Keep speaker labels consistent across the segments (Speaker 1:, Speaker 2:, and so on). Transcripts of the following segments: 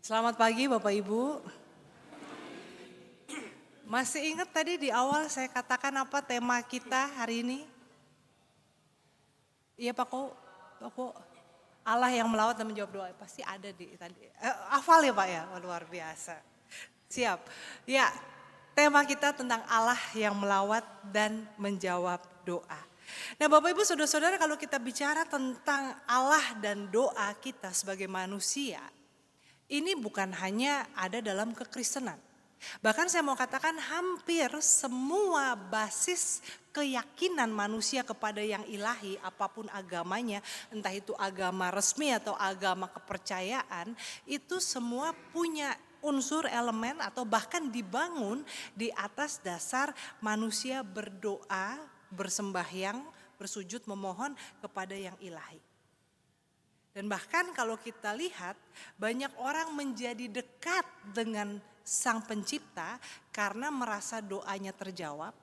Speaker 1: Selamat pagi Bapak Ibu. Masih ingat tadi di awal saya katakan apa tema kita hari ini? Iya Pak Ko. Allah yang melawat dan menjawab doa. Pasti ada di tadi. Hafal ya Pak ya? Wah, luar biasa. Siap. Ya, tema kita tentang Allah yang melawat dan menjawab doa. Nah Bapak Ibu Saudara-saudara, kalau kita bicara tentang Allah dan doa kita sebagai manusia, ini bukan hanya ada dalam kekristenan. Bahkan saya mau katakan hampir semua basis keyakinan manusia kepada yang ilahi, apapun agamanya, entah itu agama resmi atau agama kepercayaan, itu semua punya unsur elemen atau bahkan dibangun di atas dasar manusia berdoa, bersembahyang, bersujud, memohon kepada yang ilahi. Dan bahkan kalau kita lihat banyak orang menjadi dekat dengan Sang Pencipta karena merasa doanya terjawab.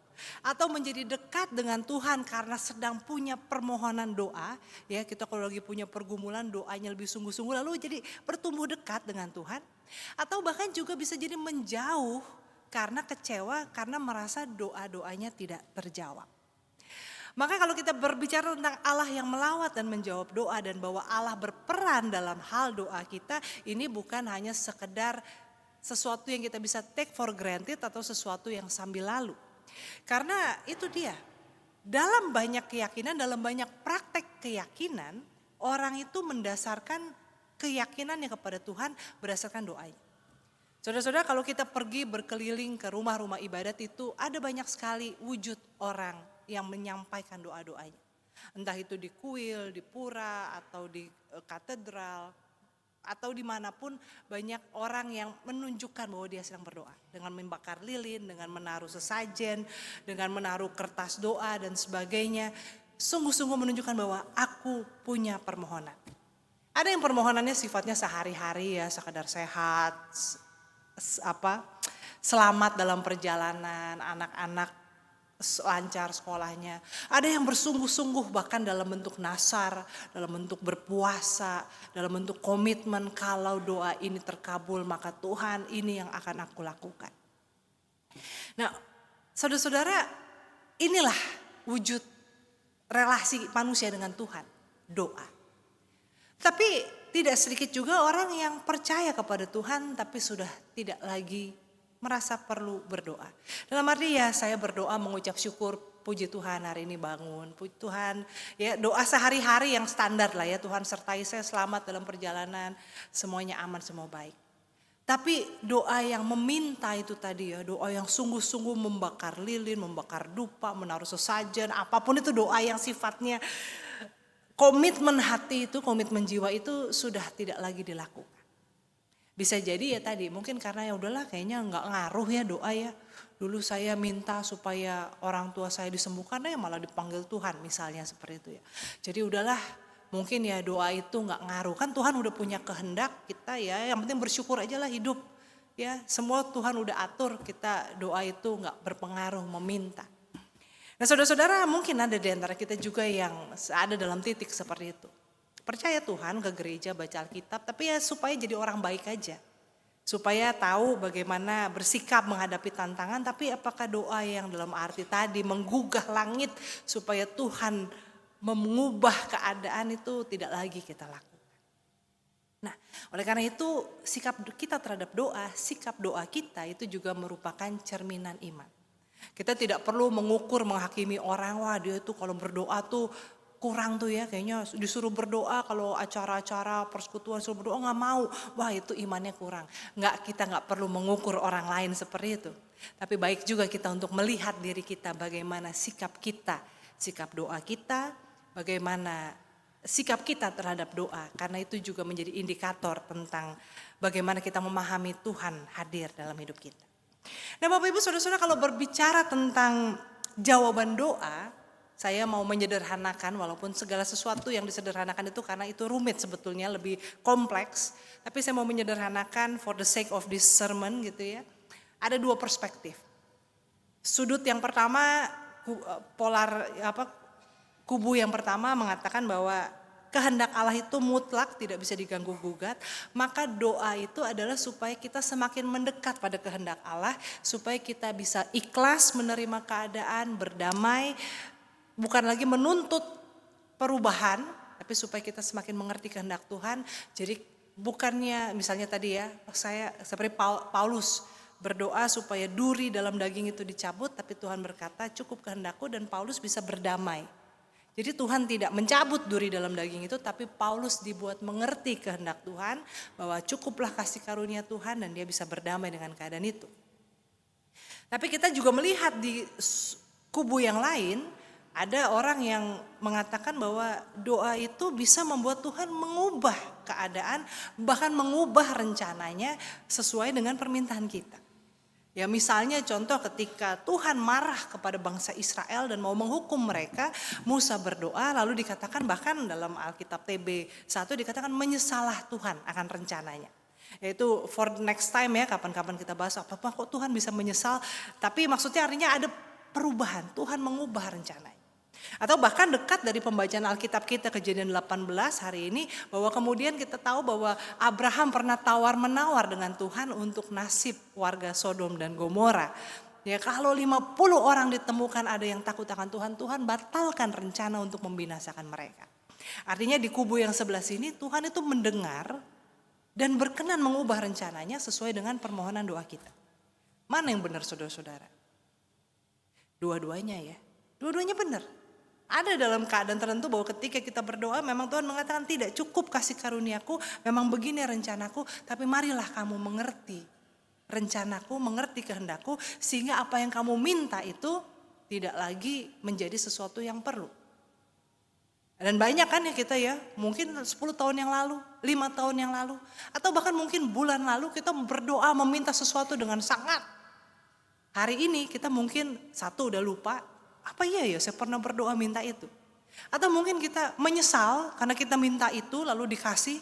Speaker 1: Atau menjadi dekat dengan Tuhan karena sedang punya permohonan doa. Ya, kita kalau lagi punya pergumulan doanya lebih sungguh-sungguh lalu jadi bertumbuh dekat dengan Tuhan. Atau bahkan juga bisa jadi menjauh karena kecewa karena merasa doa-doanya tidak terjawab. Maka kalau kita berbicara tentang Allah yang melawat dan menjawab doa dan bahwa Allah berperan dalam hal doa kita, ini bukan hanya sekedar sesuatu yang kita bisa take for granted atau sesuatu yang sambil lalu. Karena itu dia, dalam banyak keyakinan, dalam banyak praktek keyakinan, orang itu mendasarkan keyakinannya kepada Tuhan berdasarkan doanya. Saudara-saudara, kalau kita pergi berkeliling ke rumah-rumah ibadat itu ada banyak sekali wujud orang yang menyampaikan doa-doanya. Entah itu di kuil, di pura, atau di katedral, atau dimanapun banyak orang yang menunjukkan bahwa dia sedang berdoa. Dengan membakar lilin, dengan menaruh sesajen, dengan menaruh kertas doa dan sebagainya. Sungguh-sungguh menunjukkan bahwa aku punya permohonan. Ada yang permohonannya sifatnya sehari-hari ya, sekadar sehat, selamat dalam perjalanan, anak-anak lancar sekolahnya. Ada yang bersungguh-sungguh bahkan dalam bentuk nasar, dalam bentuk berpuasa, dalam bentuk komitmen kalau doa ini terkabul maka Tuhan ini yang akan aku lakukan. Nah saudara-saudara, inilah wujud relasi manusia dengan Tuhan, doa. Tapi tidak sedikit juga orang yang percaya kepada Tuhan tapi sudah tidak lagi merasa perlu berdoa. Dalam arti ya saya berdoa mengucap syukur, puji Tuhan hari ini bangun. Puji Tuhan, ya doa sehari-hari yang standar lah ya, Tuhan sertai saya selamat dalam perjalanan, semuanya aman, semua baik. Tapi doa yang meminta itu tadi ya, doa yang sungguh-sungguh membakar lilin, membakar dupa, menaruh sesajen, apapun itu doa yang sifatnya komitmen hati itu, komitmen jiwa itu sudah tidak lagi dilakukan. Bisa jadi ya tadi mungkin karena ya udahlah kayaknya nggak ngaruh ya doa ya. Dulu saya minta supaya orang tua saya disembuhkan ya malah dipanggil Tuhan misalnya seperti itu ya. Jadi udahlah mungkin ya doa itu nggak ngaruh. Kan Tuhan udah punya kehendak kita ya, yang penting bersyukur aja lah hidup. Ya semua Tuhan udah atur, kita doa itu nggak berpengaruh meminta. Nah saudara-saudara mungkin ada di antara kita juga yang ada dalam titik seperti itu. Percaya Tuhan, ke gereja, baca Alkitab, tapi ya supaya jadi orang baik aja. Supaya tahu bagaimana bersikap menghadapi tantangan, tapi apakah doa yang dalam arti tadi menggugah langit supaya Tuhan mengubah keadaan itu tidak lagi kita lakukan. Nah, oleh karena itu sikap kita terhadap doa, sikap doa kita itu juga merupakan cerminan iman. Kita tidak perlu mengukur, menghakimi orang, wah dia itu kalau berdoa tuh kurang tuh ya, kayaknya disuruh berdoa kalau acara-acara persekutuan suruh berdoa nggak mau, wah itu imannya kurang. Kita nggak perlu mengukur orang lain seperti itu. Tapi baik juga kita untuk melihat diri kita bagaimana sikap kita, sikap doa kita, bagaimana sikap kita terhadap doa. Karena itu juga menjadi indikator tentang bagaimana kita memahami Tuhan hadir dalam hidup kita. Nah Bapak Ibu Saudara-saudara, kalau berbicara tentang jawaban doa, saya mau menyederhanakan walaupun segala sesuatu yang disederhanakan itu karena itu rumit sebetulnya, lebih kompleks. Tapi saya mau menyederhanakan for the sake of this sermon gitu ya. Ada dua perspektif. Sudut yang pertama, kubu yang pertama mengatakan bahwa kehendak Allah itu mutlak, tidak bisa diganggu gugat, maka doa itu adalah supaya kita semakin mendekat pada kehendak Allah, supaya kita bisa ikhlas menerima keadaan, berdamai, bukan lagi menuntut perubahan, tapi supaya kita semakin mengerti kehendak Tuhan. Jadi bukannya misalnya tadi ya, saya seperti Paulus berdoa supaya duri dalam daging itu dicabut, tapi Tuhan berkata cukup kehendakku, dan Paulus bisa berdamai. Jadi Tuhan tidak mencabut duri dalam daging itu, tapi Paulus dibuat mengerti kehendak Tuhan, bahwa cukuplah kasih karunia Tuhan dan dia bisa berdamai dengan keadaan itu. Tapi kita juga melihat di kubu yang lain, ada orang yang mengatakan bahwa doa itu bisa membuat Tuhan mengubah keadaan, bahkan mengubah rencananya sesuai dengan permintaan kita. Ya misalnya contoh ketika Tuhan marah kepada bangsa Israel dan mau menghukum mereka, Musa berdoa, lalu dikatakan bahkan dalam Alkitab TB 1 dikatakan menyesalah Tuhan akan rencananya. Yaitu for next time ya, kapan-kapan kita bahas apa kok Tuhan bisa menyesal, tapi maksudnya artinya ada perubahan, Tuhan mengubah rencananya. Atau bahkan dekat dari pembacaan Alkitab kita Kejadian 18 hari ini, bahwa kemudian kita tahu bahwa Abraham pernah tawar-menawar dengan Tuhan untuk nasib warga Sodom dan Gomora. Ya kalau 50 orang ditemukan ada yang takut akan Tuhan, Tuhan batalkan rencana untuk membinasakan mereka. Artinya di kubu yang sebelah sini Tuhan itu mendengar dan berkenan mengubah rencananya sesuai dengan permohonan doa kita. Mana yang benar saudara-saudara? Dua-duanya ya, dua-duanya benar. Ada dalam keadaan tertentu bahwa ketika kita berdoa memang Tuhan mengatakan tidak cukup kasih karuniaku, memang begini rencanaku, tapi marilah kamu mengerti rencanaku, mengerti kehendakku, sehingga apa yang kamu minta itu tidak lagi menjadi sesuatu yang perlu. Dan banyak kan ya kita ya, mungkin 10 tahun yang lalu, 5 tahun yang lalu, atau bahkan mungkin bulan lalu kita berdoa meminta sesuatu dengan sangat. Hari ini kita mungkin satu udah lupa, apa iya ya saya pernah berdoa minta itu. Atau mungkin kita menyesal karena kita minta itu lalu dikasih.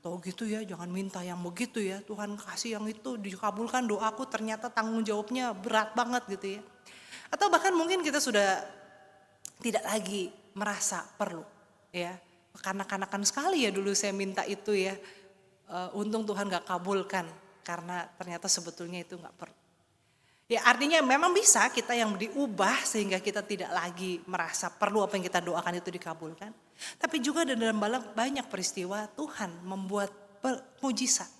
Speaker 1: Tuh gitu ya, jangan minta yang begitu ya, Tuhan kasih yang itu, dikabulkan doaku, ternyata tanggung jawabnya berat banget gitu ya. Atau bahkan mungkin kita sudah tidak lagi merasa perlu ya. Kanak-kanakan sekali ya dulu saya minta itu ya, untung Tuhan gak kabulkan karena ternyata sebetulnya itu gak perlu. Ya artinya memang bisa kita yang diubah sehingga kita tidak lagi merasa perlu apa yang kita doakan itu dikabulkan. Tapi juga dalam banyak peristiwa Tuhan membuat mujizat.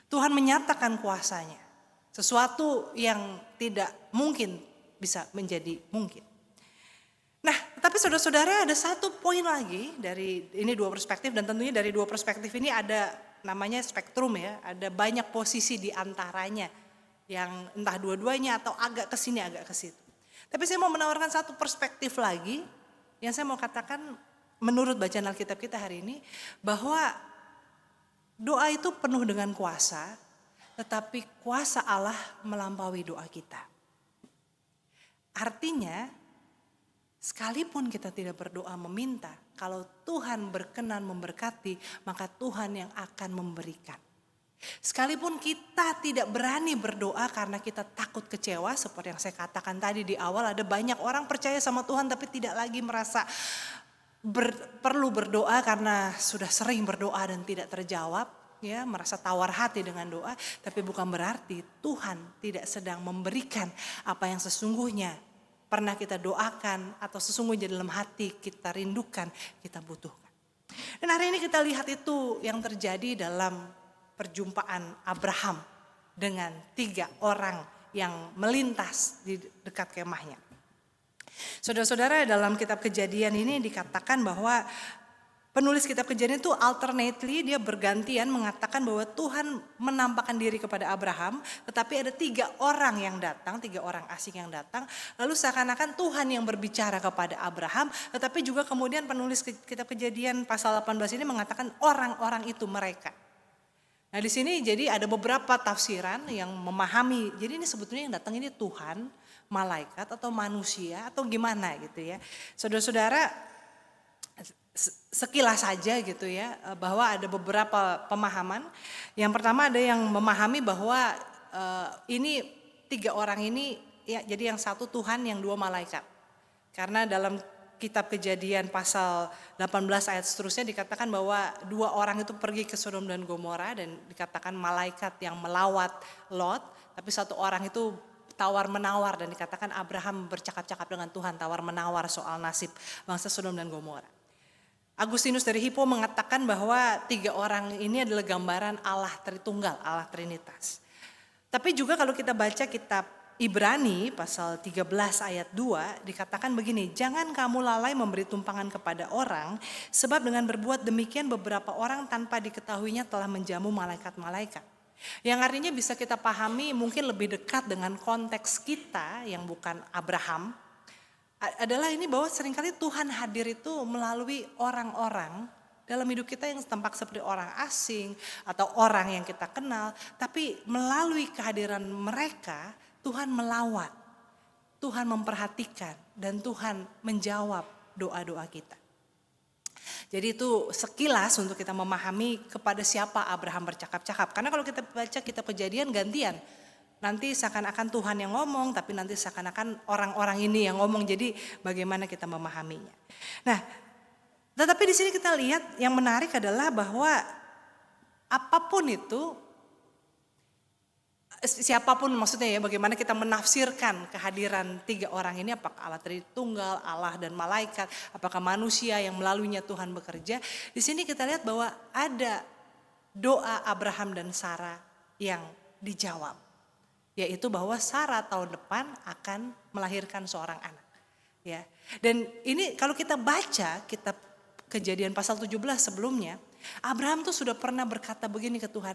Speaker 1: Tuhan menyatakan kuasanya. Sesuatu yang tidak mungkin bisa menjadi mungkin. Nah tapi saudara-saudara ada satu poin lagi dari ini dua perspektif, dan tentunya dari dua perspektif ini ada namanya spektrum ya. Ada banyak posisi di antaranya. Yang entah dua-duanya atau agak ke sini agak ke situ. Tapi saya mau menawarkan satu perspektif lagi yang saya mau katakan menurut bacaan Alkitab kita hari ini, bahwa doa itu penuh dengan kuasa, tetapi kuasa Allah melampaui doa kita. Artinya sekalipun kita tidak berdoa meminta, kalau Tuhan berkenan memberkati, maka Tuhan yang akan memberikan. Sekalipun kita tidak berani berdoa karena kita takut kecewa, seperti yang saya katakan tadi di awal, ada banyak orang percaya sama Tuhan tapi tidak lagi merasa perlu berdoa karena sudah sering berdoa dan tidak terjawab, ya, merasa tawar hati dengan doa, tapi bukan berarti Tuhan tidak sedang memberikan apa yang sesungguhnya pernah kita doakan atau sesungguhnya dalam hati kita rindukan, kita butuhkan. Dan hari ini kita lihat itu yang terjadi dalam perjumpaan Abraham dengan 3 orang yang melintas di dekat kemahnya. Saudara-saudara, dalam kitab Kejadian ini dikatakan bahwa penulis kitab Kejadian itu alternately dia bergantian mengatakan bahwa Tuhan menampakkan diri kepada Abraham, tetapi ada 3 orang yang datang, 3 orang asing yang datang, lalu seakan-akan Tuhan yang berbicara kepada Abraham, tetapi juga kemudian penulis kitab Kejadian pasal 18 ini mengatakan orang-orang itu mereka. Nah di sini jadi ada beberapa tafsiran yang memahami, jadi ini sebetulnya yang datang ini Tuhan, malaikat atau manusia atau gimana gitu ya. Saudara-saudara, sekilas saja gitu ya, bahwa ada beberapa pemahaman. Yang pertama ada yang memahami bahwa ini 3 orang ini ya, jadi yang satu Tuhan, yang 2 malaikat. Karena dalam kitab Kejadian pasal 18 ayat seterusnya dikatakan bahwa 2 orang itu pergi ke Sodom dan Gomora dan dikatakan malaikat yang melawat Lot, tapi 1 orang itu tawar-menawar dan dikatakan Abraham bercakap-cakap dengan Tuhan tawar-menawar soal nasib bangsa Sodom dan Gomora. Agustinus dari Hippo mengatakan bahwa 3 orang ini adalah gambaran Allah Tritunggal, Allah Trinitas. Tapi juga kalau kita baca kitab Ibrani pasal 13 ayat 2 dikatakan begini, jangan kamu lalai memberi tumpangan kepada orang, sebab dengan berbuat demikian beberapa orang tanpa diketahuinya telah menjamu malaikat-malaikat. Yang artinya bisa kita pahami mungkin lebih dekat dengan konteks kita yang bukan Abraham, adalah ini bahwa seringkali Tuhan hadir itu melalui orang-orang dalam hidup kita yang tampak seperti orang asing atau orang yang kita kenal, tapi melalui kehadiran mereka Tuhan melawat, Tuhan memperhatikan, dan Tuhan menjawab doa-doa kita. Jadi itu sekilas untuk kita memahami kepada siapa Abraham bercakap-cakap. Karena kalau kita baca kitab Kejadian gantian, nanti seakan-akan Tuhan yang ngomong, tapi nanti seakan-akan orang-orang ini yang ngomong. Jadi bagaimana kita memahaminya. Nah, tetapi di sini kita lihat yang menarik adalah bahwa apapun itu, siapapun maksudnya ya, bagaimana kita menafsirkan kehadiran 3 orang ini, apakah Allah Tritunggal, Allah dan malaikat, apakah manusia yang melaluinya Tuhan bekerja. Di sini kita lihat bahwa ada doa Abraham dan Sarah yang dijawab, yaitu bahwa Sarah tahun depan akan melahirkan seorang anak. Ya. Dan ini kalau kita baca kitab Kejadian pasal 17 sebelumnya, Abraham tuh sudah pernah berkata begini ke Tuhan,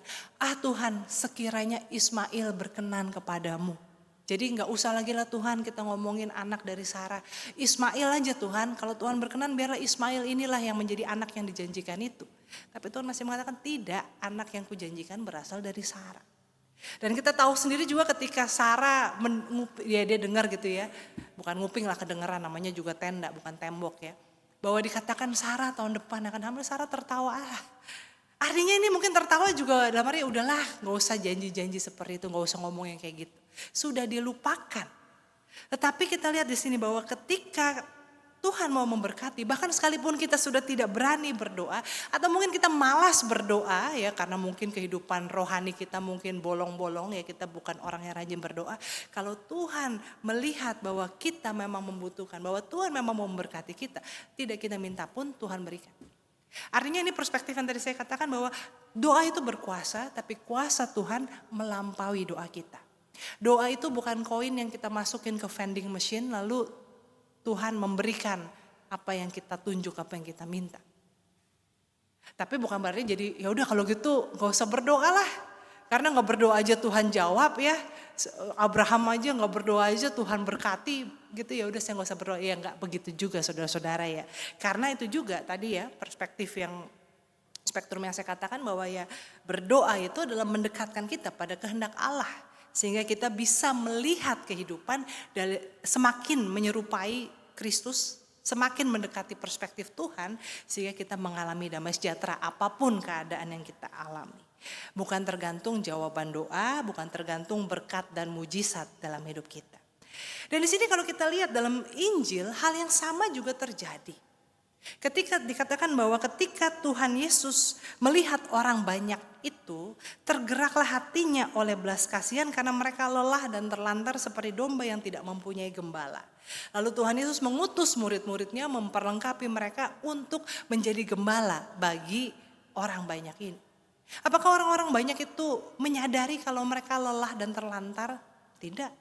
Speaker 1: Tuhan sekiranya Ismail berkenan kepadamu. Jadi gak usah lagi lah Tuhan kita ngomongin anak dari Sarah. Ismail aja Tuhan, kalau Tuhan berkenan biarlah Ismail inilah yang menjadi anak yang dijanjikan itu. Tapi Tuhan masih mengatakan tidak, anak yang kujanjikan berasal dari Sarah. Dan kita tahu sendiri juga ketika Sarah dia dengar gitu ya, bukan nguping lah kedengeran, namanya juga tenda bukan tembok ya. Bahwa dikatakan Sarah tahun depan akan hamil, Sarah tertawa. Artinya ini mungkin tertawa juga dalam arti udahlah gak usah janji-janji seperti itu, gak usah ngomong yang kayak gitu. Sudah dilupakan. Tetapi kita lihat di sini bahwa ketika Tuhan mau memberkati, bahkan sekalipun kita sudah tidak berani berdoa, atau mungkin kita malas berdoa ya, karena mungkin kehidupan rohani kita mungkin bolong-bolong ya, kita bukan orang yang rajin berdoa. Kalau Tuhan melihat bahwa kita memang membutuhkan, bahwa Tuhan memang mau memberkati kita, tidak kita minta pun Tuhan berikan. Artinya ini perspektif yang tadi saya katakan bahwa doa itu berkuasa, tapi kuasa Tuhan melampaui doa kita. Doa itu bukan koin yang kita masukin ke vending machine lalu Tuhan memberikan apa yang kita tunjuk, apa yang kita minta. Tapi bukan berarti jadi ya udah kalau gitu gak usah berdoa lah. Karena gak berdoa aja Tuhan jawab ya. Abraham aja gak berdoa aja Tuhan berkati gitu, ya udah saya gak usah berdoa. Ya gak begitu juga saudara-saudara ya. Karena itu juga tadi ya perspektif yang spektrum yang saya katakan bahwa ya berdoa itu adalah mendekatkan kita pada kehendak Allah. Sehingga kita bisa melihat kehidupan dari semakin menyerupai Kristus, semakin mendekati perspektif Tuhan, sehingga kita mengalami damai sejahtera apapun keadaan yang kita alami. Bukan tergantung jawaban doa, bukan tergantung berkat dan mujizat dalam hidup kita. Dan di sini kalau kita lihat dalam Injil, hal yang sama juga terjadi. Ketika dikatakan bahwa ketika Tuhan Yesus melihat orang banyak itu, tergeraklah hatinya oleh belas kasihan karena mereka lelah dan terlantar seperti domba yang tidak mempunyai gembala. Lalu Tuhan Yesus mengutus murid-muridnya memperlengkapi mereka untuk menjadi gembala bagi orang banyak ini. Apakah orang-orang banyak itu menyadari kalau mereka lelah dan terlantar? Tidak.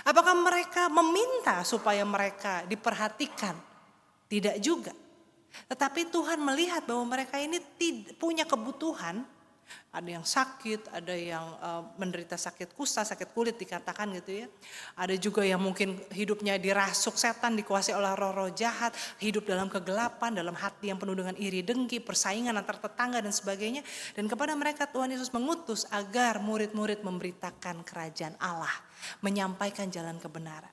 Speaker 1: Apakah mereka meminta supaya mereka diperhatikan? Tidak juga. Tetapi Tuhan melihat bahwa mereka ini punya kebutuhan. Ada yang sakit, ada yang menderita sakit kusta, sakit kulit dikatakan gitu ya. Ada juga yang mungkin hidupnya dirasuk setan, dikuasai oleh roh-roh jahat, hidup dalam kegelapan, dalam hati yang penuh dengan iri dengki, persaingan antar tetangga dan sebagainya. Dan kepada mereka Tuhan Yesus mengutus agar murid-murid memberitakan kerajaan Allah, menyampaikan jalan kebenaran.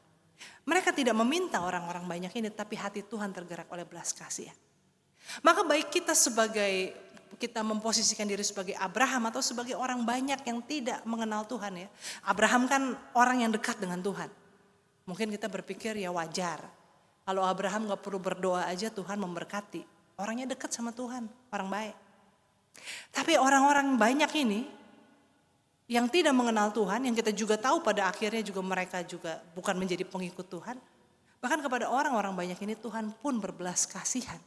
Speaker 1: Mereka tidak meminta orang-orang banyak ini, tapi hati Tuhan tergerak oleh belas kasihan. Maka baik kita memposisikan diri sebagai Abraham atau sebagai orang banyak yang tidak mengenal Tuhan ya. Abraham kan orang yang dekat dengan Tuhan. Mungkin kita berpikir ya wajar. Kalau Abraham gak perlu berdoa aja Tuhan memberkati. Orangnya dekat sama Tuhan, orang baik. Tapi orang-orang banyak ini yang tidak mengenal Tuhan, yang kita juga tahu pada akhirnya juga mereka juga bukan menjadi pengikut Tuhan. Bahkan kepada orang-orang banyak ini Tuhan pun berbelas kasihan.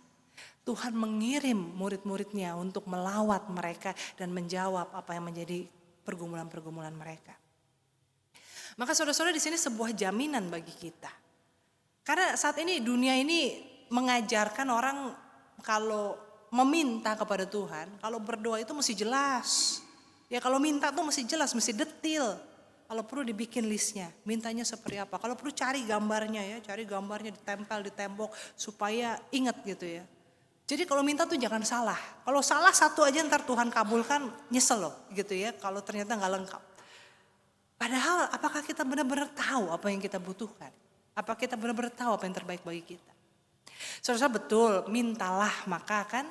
Speaker 1: Tuhan mengirim murid-muridnya untuk melawat mereka dan menjawab apa yang menjadi pergumulan-pergumulan mereka. Maka saudara-saudara di sini sebuah jaminan bagi kita. Karena saat ini dunia ini mengajarkan orang kalau meminta kepada Tuhan, kalau berdoa itu mesti jelas. Ya kalau minta tuh mesti jelas, mesti detail. Kalau perlu dibikin listnya, mintanya seperti apa. Kalau perlu cari gambarnya ya, cari gambarnya ditempel di tembok supaya ingat gitu ya. Jadi kalau minta tuh jangan salah. Kalau salah satu aja ntar Tuhan kabulkan, nyesel loh gitu ya. Kalau ternyata gak lengkap. Padahal apakah kita benar-benar tahu apa yang kita butuhkan? Apa kita benar-benar tahu apa yang terbaik bagi kita? Saudara betul, mintalah maka akan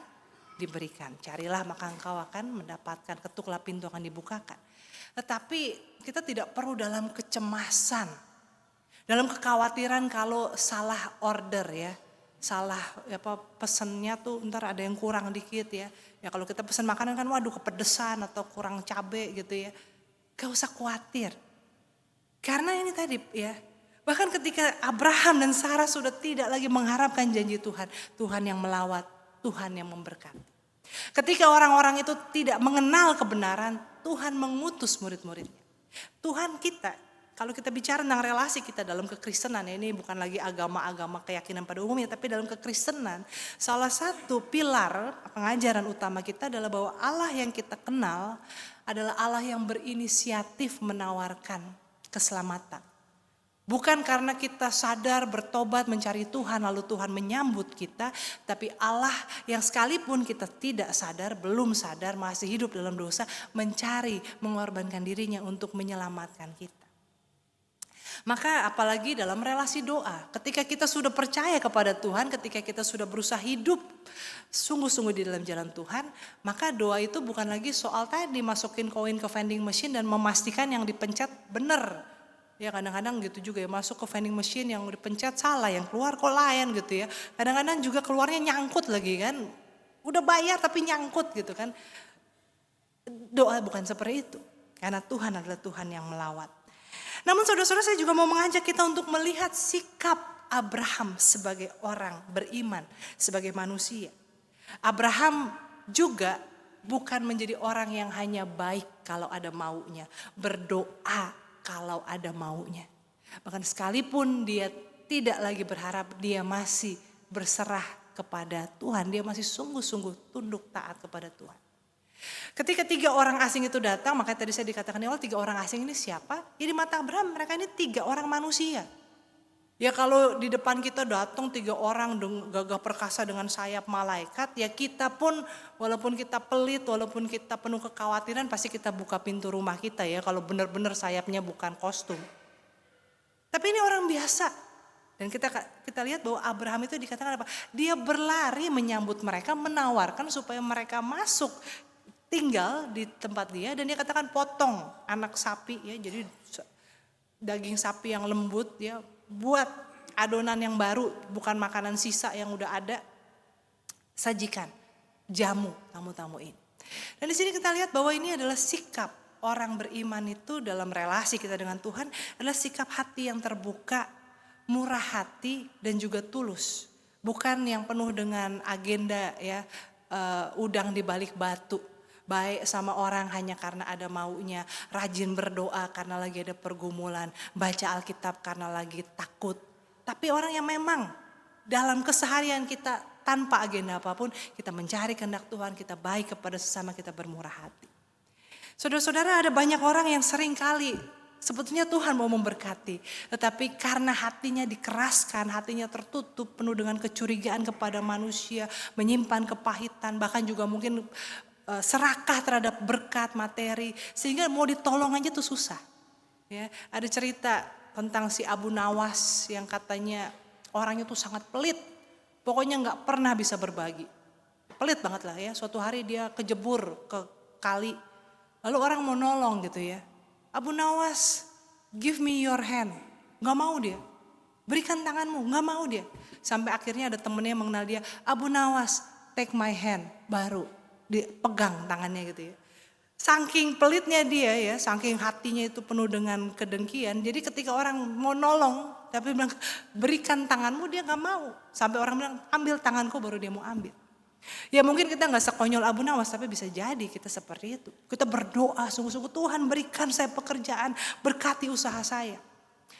Speaker 1: diberikan. Carilah maka engkau akan mendapatkan, ketuklah pintu akan dibukakan. Tetapi kita tidak perlu dalam kecemasan, dalam kekhawatiran kalau salah order ya. Salah pesennya tuh ntar ada yang kurang dikit ya. Ya kalau kita pesan makanan kan waduh kepedesan atau kurang cabai gitu ya. Gak usah khawatir. Karena ini tadi ya. Bahkan ketika Abraham dan Sarah sudah tidak lagi mengharapkan janji Tuhan. Tuhan yang melawat, Tuhan yang memberkati. Ketika orang-orang itu tidak mengenal kebenaran, Tuhan mengutus murid-muridnya. Tuhan kita, kalau kita bicara tentang relasi kita dalam kekristenan, ini bukan lagi agama-agama keyakinan pada umumnya, tapi dalam kekristenan, salah satu pilar pengajaran utama kita adalah bahwa Allah yang kita kenal adalah Allah yang berinisiatif menawarkan keselamatan. Bukan karena kita sadar bertobat mencari Tuhan lalu Tuhan menyambut kita. Tapi Allah yang sekalipun kita tidak sadar, belum sadar, masih hidup dalam dosa. Mencari, mengorbankan dirinya untuk menyelamatkan kita. Maka apalagi dalam relasi doa. Ketika kita sudah percaya kepada Tuhan, ketika kita sudah berusaha hidup sungguh-sungguh di dalam jalan Tuhan. Maka doa itu bukan lagi soal tadi masukin koin ke vending machine dan memastikan yang dipencet benar. Ya kadang-kadang gitu juga ya, masuk ke vending machine yang dipencet salah, yang keluar kok lain gitu ya. Kadang-kadang juga keluarnya nyangkut lagi kan. Udah bayar tapi nyangkut gitu kan. Doa bukan seperti itu. Karena Tuhan adalah Tuhan yang melawat. Namun saudara-saudara saya juga mau mengajak kita untuk melihat sikap Abraham sebagai orang beriman, sebagai manusia. Abraham juga bukan menjadi orang yang hanya baik kalau ada maunya. Berdoa kalau ada maunya. Bahkan sekalipun dia tidak lagi berharap, dia masih berserah kepada Tuhan. Dia masih sungguh-sungguh tunduk taat kepada Tuhan. Ketika 3 orang asing itu datang, makanya tadi saya dikatakan di awal 3 orang asing ini siapa? Ya di mata Abraham mereka ini 3 orang manusia. Ya kalau di depan kita datang 3 orang gagah perkasa dengan sayap malaikat, ya kita pun walaupun kita pelit, walaupun kita penuh kekhawatiran, pasti kita buka pintu rumah kita ya kalau benar-benar sayapnya bukan kostum. Tapi ini orang biasa. Dan kita lihat bahwa Abraham itu dikatakan apa? Dia berlari menyambut mereka, menawarkan supaya mereka masuk tinggal di tempat dia, dan dia katakan potong anak sapi ya, jadi daging sapi yang lembut ya, buat adonan yang baru, bukan makanan sisa yang udah ada, sajikan, jamu tamu-tamu ini. Dan di sini kita lihat bahwa ini adalah sikap orang beriman itu dalam relasi kita dengan Tuhan, adalah sikap hati yang terbuka, murah hati dan juga tulus. Bukan yang penuh dengan agenda ya, udang di balik batu. Baik sama orang hanya karena ada maunya, rajin berdoa karena lagi ada pergumulan, baca Alkitab karena lagi takut. Tapi orang yang memang dalam keseharian kita tanpa agenda apapun, kita mencari kehendak Tuhan, kita baik kepada sesama, kita bermurah hati. Saudara-saudara, ada banyak orang yang sering kali sebetulnya Tuhan mau memberkati, tetapi karena hatinya dikeraskan, hatinya tertutup, penuh dengan kecurigaan kepada manusia, menyimpan kepahitan, bahkan juga mungkin serakah terhadap berkat materi, sehingga mau ditolong aja tuh susah. Ya, ada cerita tentang si Abu Nawas yang katanya orangnya tuh sangat pelit, pokoknya nggak pernah bisa berbagi, pelit banget lah ya. Suatu hari dia kejebur ke kali, lalu orang mau nolong gitu ya. Abu Nawas, give me your hand, nggak mau dia. Berikan tanganmu, nggak mau dia. Sampai akhirnya ada temennya yang mengenal dia, Abu Nawas, take my hand, baru dipegang tangannya gitu ya. Saking pelitnya dia ya, saking hatinya itu penuh dengan kedengkian. Jadi ketika orang mau nolong, tapi bilang berikan tanganmu, dia nggak mau. Sampai orang bilang ambil tanganku, baru dia mau ambil. Ya mungkin kita nggak sekonyol Abu Nawas, tapi bisa jadi kita seperti itu. Kita berdoa sungguh-sungguh, Tuhan berikan saya pekerjaan, berkati usaha saya.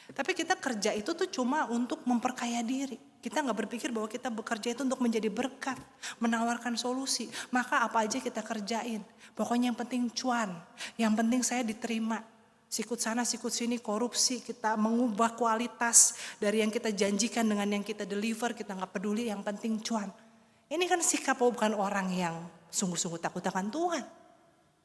Speaker 1: Tapi kita kerja itu tuh cuma untuk memperkaya diri. Kita nggak berpikir bahwa kita bekerja itu untuk menjadi berkat, menawarkan solusi. Maka apa aja kita kerjain. Pokoknya yang penting cuan, yang penting saya diterima. Sikut sana, sikut sini, korupsi, kita mengubah kualitas dari yang kita janjikan dengan yang kita deliver, kita nggak peduli, yang penting cuan. Ini kan sikap bukan orang yang sungguh-sungguh takut akan Tuhan.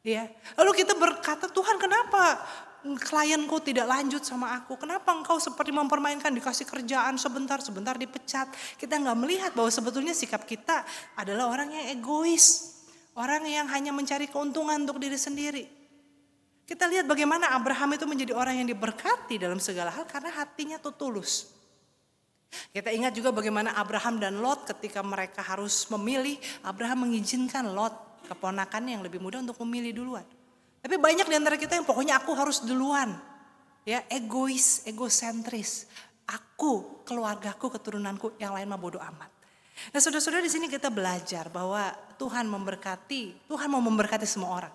Speaker 1: Ya. Lalu kita berkata, Tuhan kenapa klienku tidak lanjut sama aku? Kenapa engkau seperti mempermainkan, dikasih kerjaan sebentar dipecat? Kita nggak melihat bahwa sebetulnya sikap kita adalah orang yang egois. Orang yang hanya mencari keuntungan untuk diri sendiri. Kita lihat bagaimana Abraham itu menjadi orang yang diberkati dalam segala hal karena hatinya tuh tulus. Kita ingat juga bagaimana Abraham dan Lot ketika mereka harus memilih, Abraham mengizinkan Lot, keponakannya yang lebih muda, untuk memilih duluan. Tapi banyak di antara kita yang pokoknya aku harus duluan. Ya, egois, egosentris. Aku, keluargaku, keturunanku, yang lain mah bodo amat. Nah, saudara-saudara, di sini kita belajar bahwa Tuhan memberkati, Tuhan mau memberkati semua orang.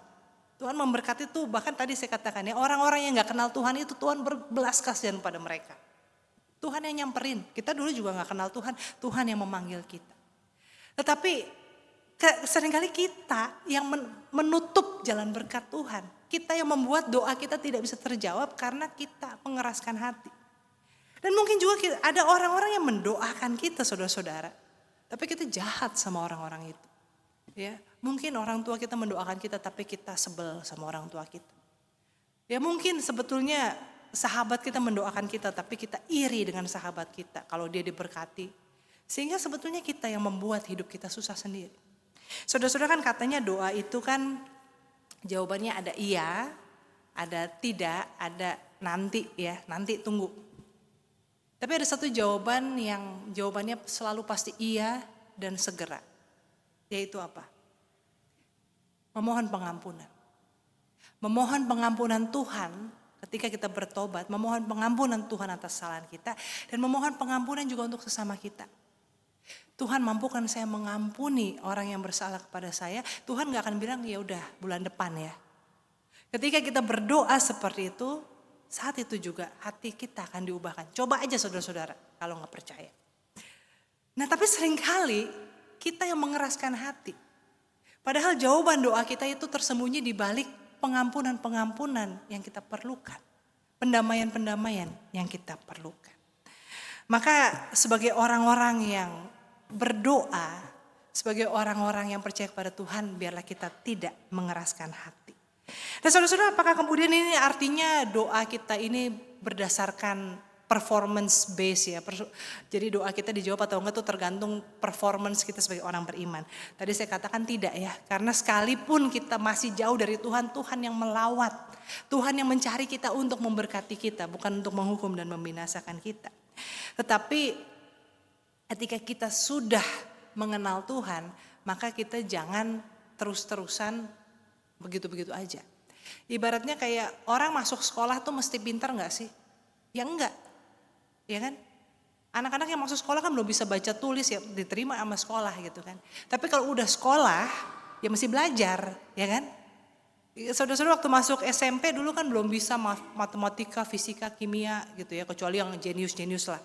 Speaker 1: Tuhan memberkati tuh, bahkan tadi saya katakan ya, orang-orang yang gak kenal Tuhan itu Tuhan berbelas kasihan pada mereka. Tuhan yang nyamperin, kita dulu juga gak kenal Tuhan, Tuhan yang memanggil kita. Tetapi seringkali kita yang menutup jalan berkat Tuhan. Kita yang membuat doa kita tidak bisa terjawab karena kita mengeraskan hati. Dan mungkin juga ada orang-orang yang mendoakan kita, saudara-saudara. Tapi kita jahat sama orang-orang itu. Ya, mungkin orang tua kita mendoakan kita tapi kita sebel sama orang tua kita. Ya mungkin sebetulnya sahabat kita mendoakan kita tapi kita iri dengan sahabat kita kalau dia diberkati. Sehingga sebetulnya kita yang membuat hidup kita susah sendiri. Saudara-saudara, kan katanya doa itu kan jawabannya ada iya, ada tidak, ada nanti ya, nanti tunggu. Tapi ada satu jawaban yang jawabannya selalu pasti iya dan segera. Yaitu apa? Memohon pengampunan. Memohon pengampunan Tuhan ketika kita bertobat, memohon pengampunan Tuhan atas kesalahan kita, dan memohon pengampunan juga untuk sesama kita. Tuhan, mampukan saya mengampuni orang yang bersalah kepada saya. Tuhan gak akan bilang ya udah bulan depan ya. Ketika kita berdoa seperti itu, saat itu juga hati kita akan diubahkan. Coba aja saudara-saudara kalau gak percaya. Nah tapi seringkali kita yang mengeraskan hati. Padahal jawaban doa kita itu tersembunyi di balik pengampunan-pengampunan yang kita perlukan. Pendamaian-pendamaian yang kita perlukan. Maka sebagai orang-orang yang berdoa, sebagai orang-orang yang percaya kepada Tuhan, biarlah kita tidak mengeraskan hati. Dan saudara-saudara, apakah kemudian ini artinya doa kita ini berdasarkan performance base ya? Jadi doa kita dijawab atau enggak itu tergantung performance kita sebagai orang beriman. Tadi saya katakan tidak ya, karena sekalipun kita masih jauh dari Tuhan, Tuhan yang melawat, Tuhan yang mencari kita untuk memberkati kita, bukan untuk menghukum dan membinasakan kita. Tetapi ketika kita sudah mengenal Tuhan, maka kita jangan terus-terusan begitu-begitu aja. Ibaratnya kayak orang masuk sekolah tuh mesti pintar gak sih? Ya enggak, ya kan? Anak-anak yang masuk sekolah kan belum bisa baca tulis ya diterima sama sekolah gitu kan. Tapi kalau udah sekolah ya mesti belajar, ya kan? Saudara-saudara, waktu masuk SMP dulu kan belum bisa matematika, fisika, kimia gitu ya, kecuali yang jenius-jenius lah.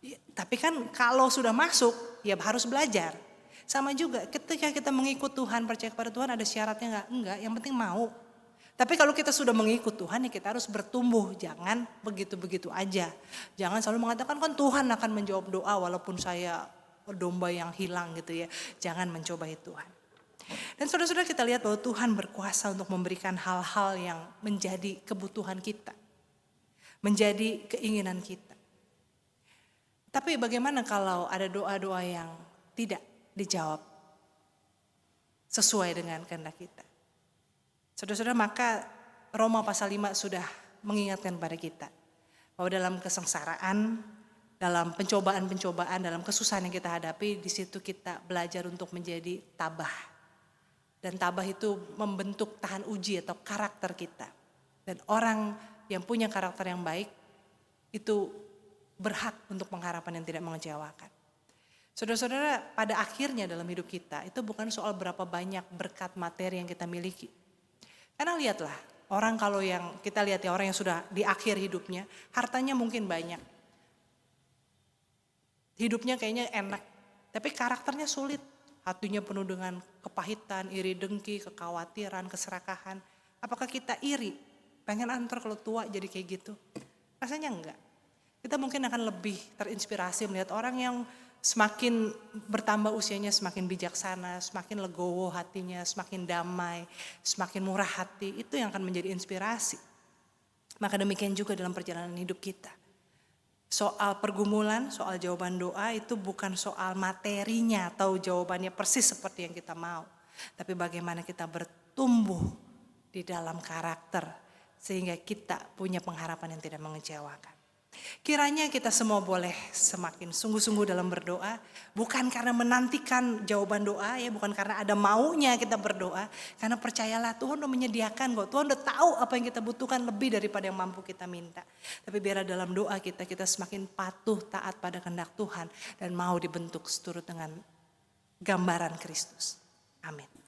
Speaker 1: Ya, tapi kan kalau sudah masuk ya harus belajar. Sama juga ketika kita mengikut Tuhan, percaya kepada Tuhan, ada syaratnya enggak? Enggak, yang penting mau. Tapi kalau kita sudah mengikut Tuhan ya kita harus bertumbuh, jangan begitu-begitu aja. Jangan selalu mengatakan kan Tuhan akan menjawab doa walaupun saya domba yang hilang gitu ya. Jangan mencobai Tuhan. Dan saudara-saudara, kita lihat bahwa Tuhan berkuasa untuk memberikan hal-hal yang menjadi kebutuhan kita. Menjadi keinginan kita. Tapi bagaimana kalau ada doa-doa yang tidak dijawab sesuai dengan kehendak kita? Saudara-saudara, maka Roma pasal 5 sudah mengingatkan pada kita bahwa dalam kesengsaraan, dalam pencobaan-pencobaan, dalam kesusahan yang kita hadapi, di situ kita belajar untuk menjadi tabah. Dan tabah itu membentuk tahan uji atau karakter kita. Dan orang yang punya karakter yang baik itu berhak untuk pengharapan yang tidak mengecewakan. Saudara-saudara, pada akhirnya dalam hidup kita itu bukan soal berapa banyak berkat materi yang kita miliki. Karena lihatlah, orang kalau yang kita lihat ya, orang yang sudah di akhir hidupnya, hartanya mungkin banyak. Hidupnya kayaknya enak, tapi karakternya sulit. Hatinya penuh dengan kepahitan, iri dengki, kekhawatiran, keserakahan. Apakah kita iri? Pengen antar kalau tua jadi kayak gitu? Rasanya enggak. Kita mungkin akan lebih terinspirasi melihat orang yang semakin bertambah usianya semakin bijaksana, semakin legowo hatinya, semakin damai, semakin murah hati. Itu yang akan menjadi inspirasi. Maka demikian juga dalam perjalanan hidup kita. Soal pergumulan, soal jawaban doa itu bukan soal materinya atau jawabannya persis seperti yang kita mau. Tapi bagaimana kita bertumbuh di dalam karakter sehingga kita punya pengharapan yang tidak mengecewakan. Kiranya kita semua boleh semakin sungguh-sungguh dalam berdoa, bukan karena menantikan jawaban doa ya, bukan karena ada maunya kita berdoa, karena percayalah Tuhan udah menyediakan kok, Tuhan udah tahu apa yang kita butuhkan lebih daripada yang mampu kita minta. Tapi biar dalam doa kita semakin patuh taat pada kehendak Tuhan dan mau dibentuk seturut dengan gambaran Kristus. Amin.